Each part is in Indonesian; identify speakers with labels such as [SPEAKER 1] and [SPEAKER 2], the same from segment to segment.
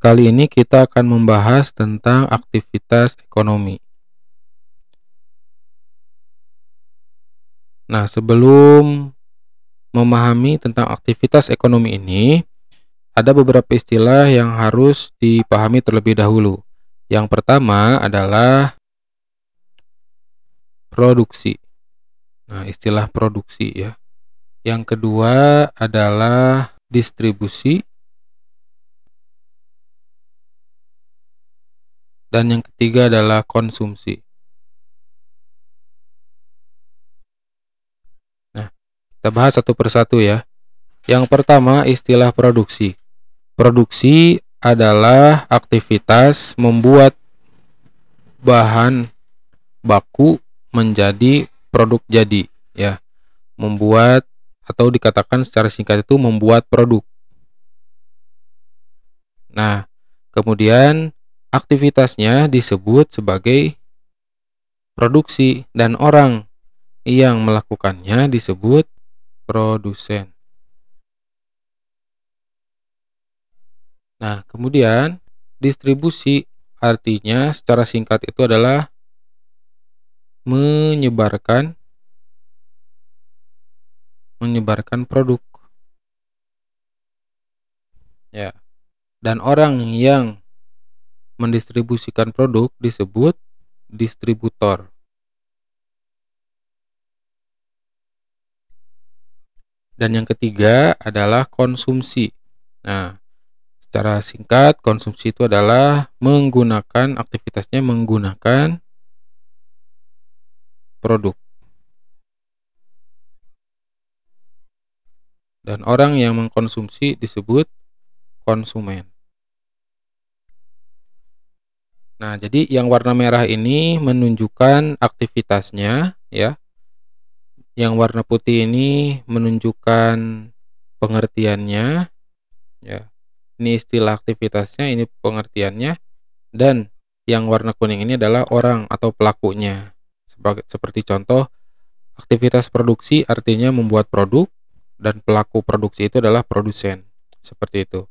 [SPEAKER 1] Kali ini kita akan membahas tentang aktivitas ekonomi. Nah, sebelum memahami tentang aktivitas ekonomi ini, ada beberapa istilah yang harus dipahami terlebih dahulu. Yang pertama adalah produksi. Nah, istilah produksi ya. Yang kedua adalah distribusi. Dan yang ketiga adalah konsumsi. Nah, kita bahas satu persatu ya. Yang pertama, istilah produksi. Produksi adalah aktivitas membuat bahan baku menjadi produk jadi, ya. Membuat atau dikatakan secara singkat itu membuat produk. Nah, kemudian aktivitasnya disebut sebagai produksi dan orang yang melakukannya disebut produsen. Nah, kemudian distribusi artinya secara singkat itu adalah menyebarkan produk. Ya. Dan orang yang mendistribusikan produk disebut distributor. Dan yang ketiga adalah konsumsi. Nah, secara singkat, konsumsi itu adalah aktivitasnya menggunakan produk. Dan orang yang mengkonsumsi disebut konsumen. Nah, jadi yang warna merah ini menunjukkan aktivitasnya, ya. Yang warna putih ini menunjukkan pengertiannya, ya. Ini istilah aktivitasnya, ini pengertiannya. Dan yang warna kuning ini adalah orang atau pelakunya. Seperti contoh, aktivitas produksi artinya membuat produk, dan pelaku produksi itu adalah produsen. Seperti itu.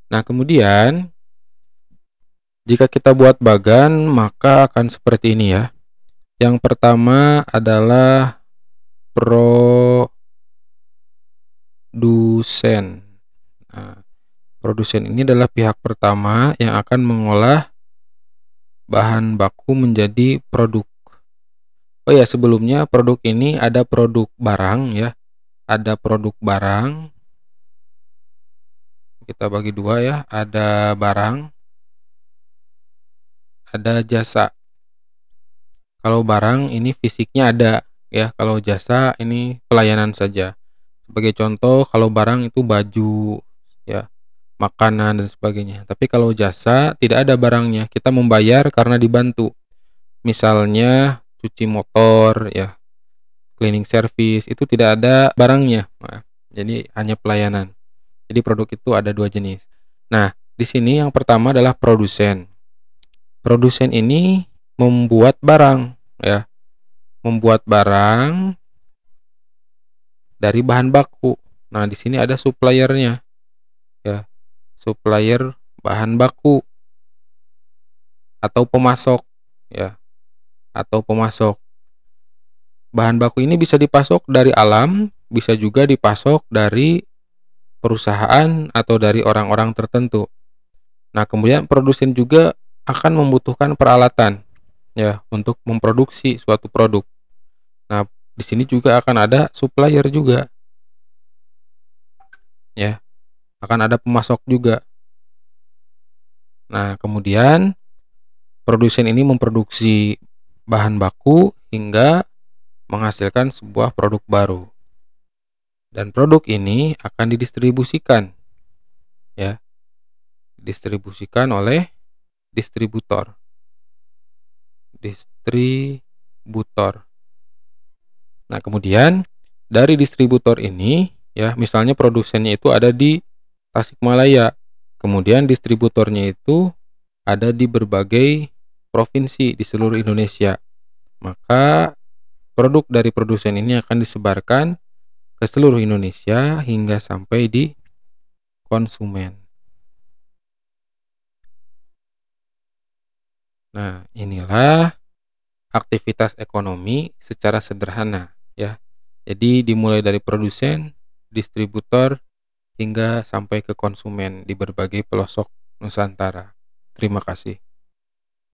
[SPEAKER 1] Nah, kemudian jika kita buat bagan, maka akan seperti ini ya. Yang pertama adalah produsen. Nah, produsen ini adalah pihak pertama yang akan mengolah bahan baku menjadi produk. Oh ya, sebelumnya produk ini ada produk barang ya. Ada produk barang. Kita bagi dua ya. Ada barang, ada jasa. Kalau barang ini fisiknya ada ya, kalau jasa ini pelayanan saja. Sebagai contoh, kalau barang itu baju ya, makanan dan sebagainya. Tapi kalau jasa tidak ada barangnya, kita membayar karena dibantu. Misalnya cuci motor ya, cleaning service, itu tidak ada barangnya. Nah, jadi hanya pelayanan. Jadi produk itu ada dua jenis. Nah, di sini yang pertama adalah produsen. Produsen ini membuat barang ya. Membuat barang dari bahan baku. Nah, di sini ada suppliernya. Ya. Supplier bahan baku atau pemasok ya. Atau pemasok. Bahan baku ini bisa dipasok dari alam, bisa juga dipasok dari perusahaan atau dari orang-orang tertentu. Nah, kemudian produsen juga akan membutuhkan peralatan ya untuk memproduksi suatu produk. Nah, di sini juga akan ada supplier juga. Ya, akan ada pemasok juga. Nah, kemudian produsen ini memproduksi bahan baku hingga menghasilkan sebuah produk baru. Dan produk ini akan didistribusikan. Ya. Distribusikan oleh distributor. Nah, kemudian dari distributor ini ya, misalnya produsennya itu ada di Tasikmalaya. Kemudian distributornya itu ada di berbagai provinsi di seluruh Indonesia. Maka produk dari produsen ini akan disebarkan ke seluruh Indonesia hingga sampai di konsumen. Nah, inilah aktivitas ekonomi secara sederhana ya. Jadi dimulai dari produsen, distributor, hingga sampai ke konsumen di berbagai pelosok Nusantara. Terima kasih.